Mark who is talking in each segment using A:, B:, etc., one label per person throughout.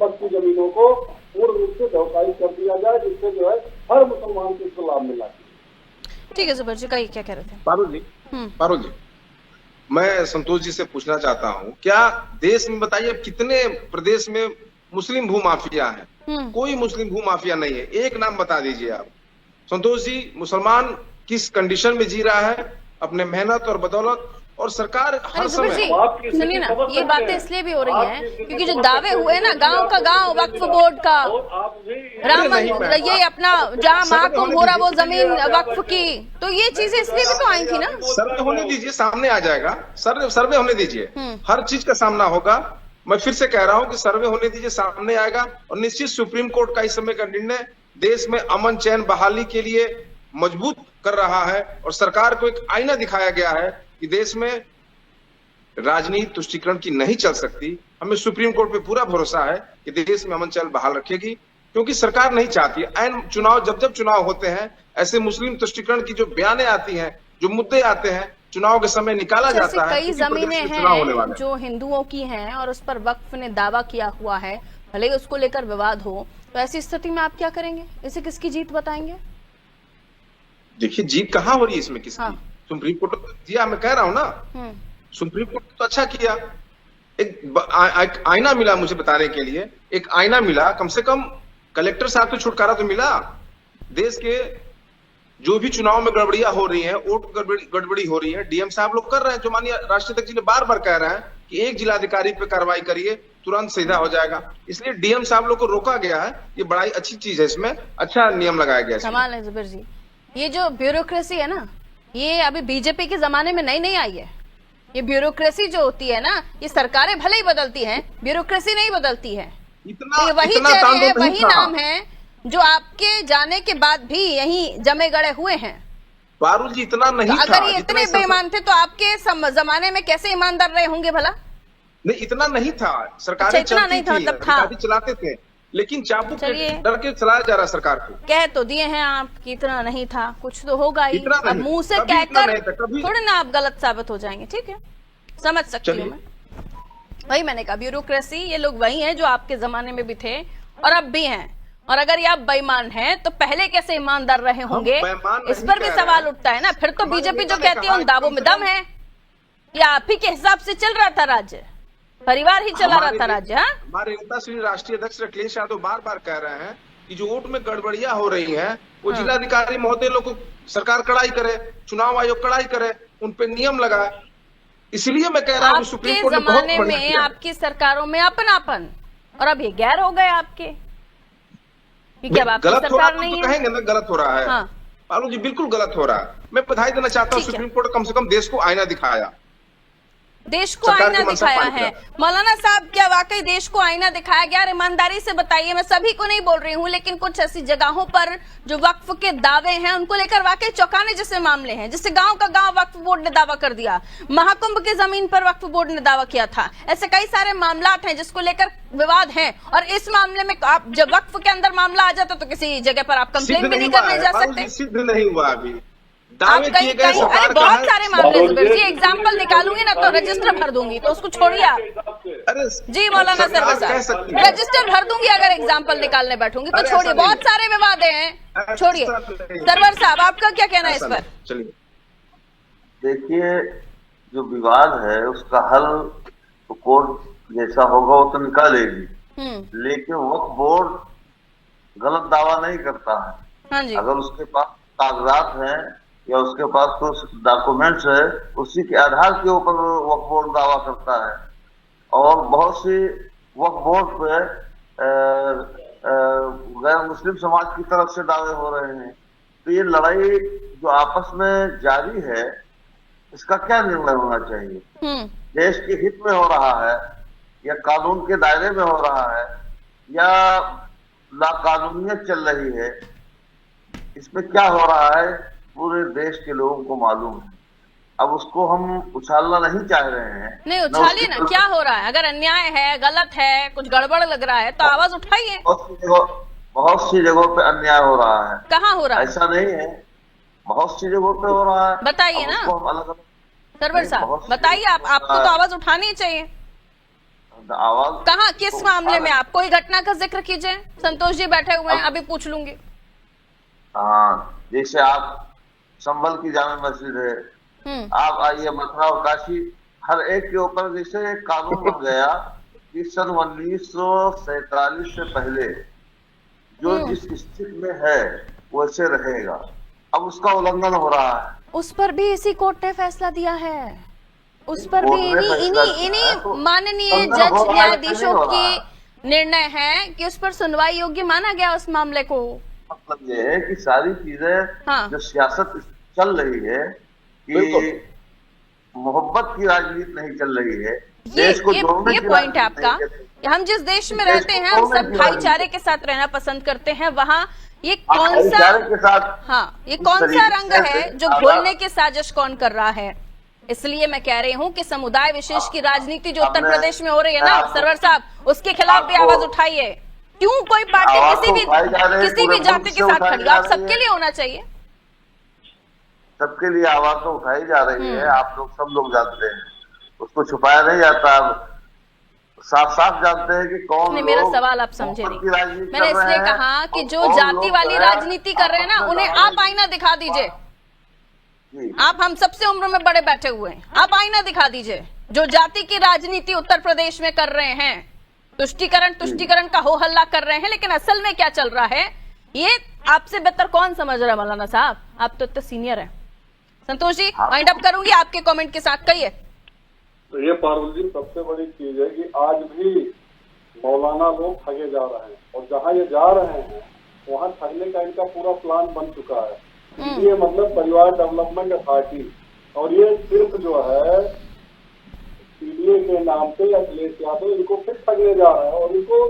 A: वक्फ की जमीनों को पूर्ण रूप से व्यवसायिक कर दिया जाए, जिससे जो है हर मुसलमान को इसको लाभ मिला।
B: ठीक है जुबैर जी, कहिए क्या कह रहे थे?
C: पारुल जी, मैं संतोष जी से पूछना चाहता हूँ, क्या देश में बताइए कितने प्रदेश में मुस्लिम भूमाफिया है? कोई मुस्लिम भूमाफिया नहीं है, एक नाम बता दीजिए आप। संतोष जी, मुसलमान किस कंडीशन में जी रहा है अपने मेहनत और बदौलत, और सरकार हर समय।
B: सुनिए ना, ये बातें इसलिए भी हो रही हैं क्योंकि जो दावे हुए ना गांव का गांव वक्फ बोर्ड का, राम मंदिर, ये अपना जहाँ महाकुंभ हो रहा वो जमीन वक्फ की, तो ये चीजें इसलिए भी तो आई थी ना।
C: सर्वे होने दीजिए, सामने आ जाएगा। सर्वे होने दीजिए, हर चीज का सामना होगा। मैं फिर से कह रहा हूँ कि सर्वे होने दीजिए, सामने आएगा। और निश्चित सुप्रीम कोर्ट का इस समय का निर्णय देश में अमन चैन बहाली के लिए मजबूत कर रहा है, और सरकार को एक आईना दिखाया गया है कि देश में राजनीति तुष्टीकरण की नहीं चल सकती। हमें सुप्रीम कोर्ट पे पूरा भरोसा है कि देश में अमन चैन बहाल रखेगी, क्योंकि सरकार नहीं चाहती ऐन चुनाव, जब चुनाव होते हैं ऐसे मुस्लिम तुष्टीकरण की जो बयानें आती हैं, जो मुद्दे आते हैं, चुनाव के समय निकाला जाता है।
B: कई जमीनें हैं जो हिंदुओं की हैं और उस पर वक्फ ने दावा किया हुआ है, भले ही उसको लेकर विवाद हो, तो ऐसी स्थिति में आप क्या करेंगे? इसे किसकी जीत बताएंगे?
C: देखिए, जीत कहाँ हो रही है इसमें किसकी? हाँ। सुप्रीम कोर्ट दिया, मैं कह रहा हूँ ना, सुप्रीम कोर्ट तो अच्छा किया। एक आईना मिला मुझे बताने के लिए, एक आईना मिला। कम से कम कलेक्टर साहब को छुटकारा तो मिला। देश के जो भी चुनाव में गड़बड़ियां हो रही हैं, वोट गड़बड़ी हो रही है, डीएम साहब लोग कर रहे हैं, जो माननीय राष्ट्रीय अध्यक्ष जी ने बार बार कह रहे हैं कि एक जिलाधिकारी पे कार्रवाई करिए, तुरंत सीधा हो जाएगा। इसलिए डीएम साहब लोग को रोका गया है। ये बड़ा ही अच्छी चीज है, इसमें अच्छा नियम लगाया गया है।
B: कमाल है जुबैर जी, ये जो ब्यूरोक्रेसी है ना, ये अभी बीजेपी के जमाने में नहीं आई है। ये ब्यूरोक्रेसी जो होती है ना, ये सरकारें भले ही बदलती हैं, ब्यूरोक्रेसी नहीं बदलती है।
C: इतना
B: वही चेहरे हैं, वही नाम है जो आपके जाने के बाद भी यहीं जमे गड़े हुए हैं।
C: पारुल जी, इतना नहीं
B: तो अगर ये इतने बेईमान थे तो आपके जमाने में कैसे ईमानदार रहे होंगे भला?
C: नहीं, इतना नहीं था। सरकारें
B: इतना नहीं था, मतलब था,
C: चलाते थे, लेकिन चाबुक के डर के चलाया जा रहा सरकार को।
B: कह तो दिए हैं आप कि इतना नहीं था, कुछ तो होगा ही। अब मुंह से कहकर थोड़ी ना आप गलत साबित हो जाएंगे। ठीक है, समझ सकती हूँ मैं। वही मैंने कहा, ब्यूरोक्रेसी, ये लोग वही हैं जो आपके जमाने में भी थे और अब भी हैं। और अगर ये आप बेईमान हैं तो पहले कैसे ईमानदार रहे होंगे, इस पर भी सवाल उठता है ना। फिर तो बीजेपी जो कहती है उन दावों में दम है। या आप ही के हिसाब से चल रहा था राज्य, परिवार ही चला रहा था राज्य। हाँ,
C: हमारे नेता श्री राष्ट्रीय अध्यक्ष अखिलेश यादव बार बार कह रहे हैं कि जो वोट में गड़बड़ियां हो रही हैं, वो जिलाधिकारी महोदय लोग को सरकार कड़ाई करे, चुनाव आयोग कड़ाई करे, उन पे नियम लगाए। इसलिए मैं कह रहा हूँ सुप्रीम कोर्ट ने बहुत बढ़िया
B: जमाने में आपकी सरकारों में अपनापन, और अब ये गैर हो गए आपके।
C: गलत हो रहा है तो कहेंगे ना, गलत हो रहा है। हाँ। पारुल जी, बिल्कुल गलत हो रहा है। मैं बधाई देना चाहता हूँ, सुप्रीम कोर्ट कम से कम देश को आईना दिखाया,
B: देश को आईना दिखाया है। मौलाना साहब, क्या वाकई देश को आईना दिखाया गया? ईमानदारी से बताइए, मैं सभी को नहीं बोल रही हूँ, लेकिन कुछ ऐसी जगहों पर जो वक्फ के दावे हैं उनको लेकर वाकई चौंकाने जैसे मामले हैं। जैसे गांव का गांव वक्फ बोर्ड ने दावा कर दिया, महाकुंभ की जमीन पर वक्फ बोर्ड ने दावा किया था। ऐसे कई सारे मामलात हैं जिसको लेकर विवाद है, और इस मामले में आप जब वक्फ के अंदर मामला आ जाता तो किसी जगह पर आप कंप्लेन भी नहीं करने जा सकते।
C: सिद्ध नहीं हुआ अभी।
B: अरे बहुत सारे मामले जुबैर जी, एग्जाम्पल निकालूंगी ना तो रजिस्टर भर दूंगी, तो उसको छोड़िए आप। जी मौलाना सरवर साहब, रजिस्टर भर दूंगी अगर एग्जाम्पल निकालने बैठूंगी तो। छोड़िए, बहुत सारे विवाद हैं, छोड़िए। सरवर साहब, आपका क्या कहना है इस पर?
C: चलिए,
D: देखिए, जो विवाद है उसका हल तो कोर्ट जैसा होगा वो तो निकालेगी, लेकिन वक्फ बोर्ड गलत दावा नहीं करता है।
B: हाँ जी।
D: अगर उसके पास कागजात हैं या उसके पास कुछ डॉक्यूमेंट्स है, उसी के आधार के ऊपर वक्फ बोर्ड दावा करता है। और बहुत सी वक्फ बोर्ड पे गैर मुस्लिम समाज की तरफ से दावे हो रहे हैं। तो ये लड़ाई जो आपस में जारी है, इसका क्या निर्णय होना चाहिए? देश के हित में हो रहा है या कानून के दायरे में हो रहा है या लाकानूनियत चल रही है? इसमें क्या हो रहा है पूरे देश के लोगों को मालूम है। अब उसको हम उछालना नहीं चाह रहे हैं।
B: नहीं उछालिए ना, क्या हो रहा है? अगर अन्याय है, गलत है, कुछ गड़बड़ लग रहा है तो आवाज उठाइए।
D: बहुत सी जगहों पे अन्याय हो रहा है।
B: कहाँ हो रहा है?
D: ऐसा नहीं है, बहुत सी जगहों पे हो रहा है।
B: बताइए ना सरवर साहब, बताइए। आपको तो आवाज उठानी चाहिए।
D: आवाज
B: कहाँ, किस मामले में? आप कोई घटना का जिक्र कीजिए। संतोष जी बैठे हुए हैं, अभी पूछ लूंगी।
D: हाँ, जैसे आप संभल की जामा मस्जिद है, आप आइए मथुरा और काशी, हर एक के ऊपर जैसे एक कानून बन गया कि सन 1947 से पहले जो जिस स्थिति में है वैसे रहेगा। अब उसका उल्लंघन हो रहा है।
B: उस पर भी इसी कोर्ट ने फैसला दिया है। उस पर भी इन्हीं माननीय जज न्यायाधीशों की निर्णय है कि उस पर सुनवाई योग्य माना गया उस मामले को।
D: मतलब ये है कि सारी चीजें जो सियासत चल रही है कि मोहब्बत की राजनीति नहीं चल रही है।
B: ये पॉइंट है आपका। हम जिस देश में रहते हैं हम सब भाईचारे के साथ रहना पसंद करते हैं। वहाँ ये कौन सा ये कौन सा रंग है जो घोलने की साजिश कौन कर रहा है? इसलिए मैं कह रही हूँ कि समुदाय विशेष की राजनीति जो उत्तर प्रदेश में हो रही है ना सरवर साहब, उसके खिलाफ भी आवाज उठाइए। क्यों कोई पार्टी किसी भी जाति के साथ खड़ी? आप सबके लिए होना चाहिए।
D: सबके लिए आवाज तो उठाई जा रही है। आप लोग सब लोग जानते हैं, उसको छुपाया नहीं जाता। साफ साफ जानते हैं कि कौन नहीं।
B: मेरा सवाल आप समझे नहीं। मैंने इसलिए कहा कि जो जाति वाली राजनीति कर रहे हैं ना, उन्हें आप आईना दिखा दीजिए। आप हम सबसे उम्र में बड़े बैठे हुए हैं, आप आईना दिखा दीजिए। जो जाति की राजनीति उत्तर प्रदेश में कर रहे हैं, तुष्टीकरण का हो हल्ला कर रहे हैं, लेकिन असल में क्या चल रहा है ये आपसे बेहतर कौन समझ रहा है? मौलाना साहब, आप तो इतने सीनियर हैं। संतोष जी, वाइंड अप करूंगी आपके कमेंट के साथ, कहिए।
A: तो ये पारुल जी सबसे बड़ी चीज है कि आज भी मौलाना लोग ठगे जा रहे हैं, और जहाँ ये जा रहे हैं वहाँ ठगने का इनका पूरा प्लान बन चुका है। ये मतलब परिवार डेवलपमेंट अथॉरिटी, और ये सिर्फ जो है पीडीए के नाम पे या अखिलेश यादव इनको फिर ठगने जा रहे हैं, और इनको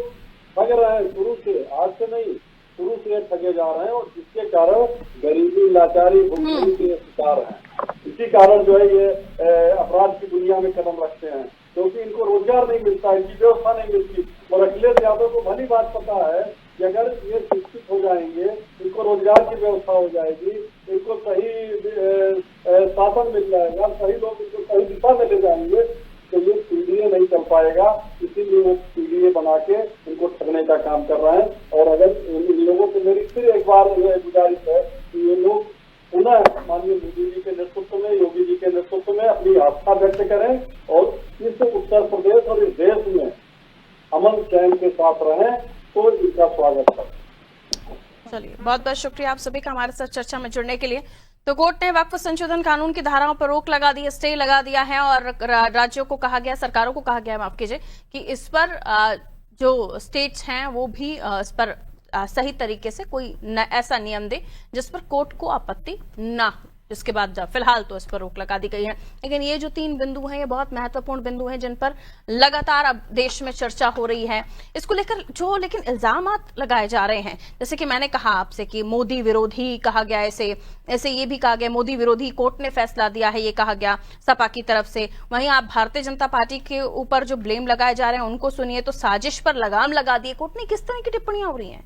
A: ठग रहे हैं शुरू से, आज से नहीं, शुरू से ठगे जा रहे हैं, और जिसके कारण गरीबी, लाचारी, भुखमरी के शिकार हैं। इसी कारण जो है ये अपराध की दुनिया में कदम रखते हैं, क्योंकि इनको रोजगार नहीं मिलता, इनकी व्यवस्था नहीं मिलती। और अखिलेश यादव को भली बात पता है कि अगर ये शिक्षित हो जाएंगे, इनको रोजगार की व्यवस्था हो जाएगी, इनको सही शासन मिल जाएगा, सही लोग इनको सही दिशा में ले जाएंगे, तो ये पीडीए नहीं चल पाएगा। इसीलिए वो पीडीए बना के इनको ठगने का काम कर रहे हैं। और अगर इन लोगों से मेरी फिर एक बार गुजारिश है कि ये लोग पुनः माननीय मोदी जी के नेतृत्व में, योगी जी के नेतृत्व में अपनी आस्था व्यक्त करें, और इस उत्तर प्रदेश और इस देश में अमन चैन के साथ रहें, तो इसका स्वागत है।
B: चलिए, बहुत बहुत शुक्रिया आप सभी का हमारे साथ चर्चा में जुड़ने के लिए। तो कोर्ट ने वक्फ संशोधन कानून की धाराओं पर रोक लगा दी है, स्टे लगा दिया है, और राज्यों को कहा गया, सरकारों को कहा गया, माफ कीजिए, कि इस पर जो स्टेट्स हैं वो भी इस पर सही तरीके से कोई ऐसा नियम दे जिस पर कोर्ट को आपत्ति ना हो। जिसके बाद फिलहाल तो इस पर रोक लगा दी गई है। लेकिन ये जो 3 बिंदु हैं, ये बहुत महत्वपूर्ण बिंदु हैं जिन पर लगातार अब देश में चर्चा हो रही है। इसको लेकर जो लेकिन इल्जामात लगाए जा रहे हैं, जैसे कि मैंने कहा आपसे कि मोदी विरोधी कहा गया, ऐसे ये भी कहा गया मोदी विरोधी कोर्ट ने फैसला दिया है, ये कहा गया सपा की तरफ से। वहीं आप भारतीय जनता पार्टी के ऊपर जो ब्लेम लगाए जा रहे हैं उनको सुनिए, तो साजिश पर लगाम लगा दिए कोर्ट ने। किस तरह की टिप्पणियां हो रही हैं?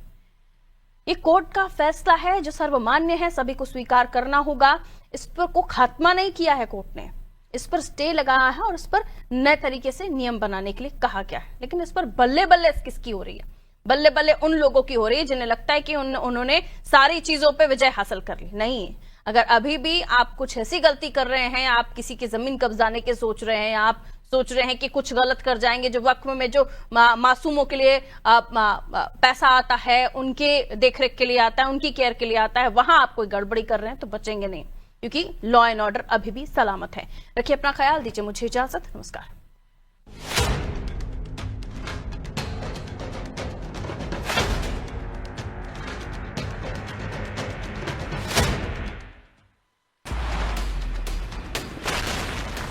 B: ये कोर्ट का फैसला है जो सर्वमान्य है, सभी को स्वीकार करना होगा। इस पर को खात्मा नहीं किया है कोर्ट ने, इस पर स्टे लगाया है और इस पर नए तरीके से नियम बनाने के लिए कहा गया है। लेकिन इस पर बल्ले बल्ले किसकी हो रही है? बल्ले बल्ले उन लोगों की हो रही है जिन्हें लगता है कि उन्होंने सारी चीजों पे विजय हासिल कर ली। नहीं, अगर अभी भी आप कुछ ऐसी गलती कर रहे हैं, आप किसी की जमीन कब्जाने के सोच रहे हैं, आप सोच रहे हैं कि कुछ गलत कर जाएंगे, जो वक्फ में जो मासूमों के लिए पैसा आता है, उनके देखरेख के लिए आता है, उनकी केयर के लिए आता है, वहां आप कोई गड़बड़ी कर रहे हैं तो बचेंगे नहीं, क्योंकि लॉ एंड ऑर्डर अभी भी सलामत है। रखिए अपना ख्याल, दीजिए मुझे इजाजत, नमस्कार।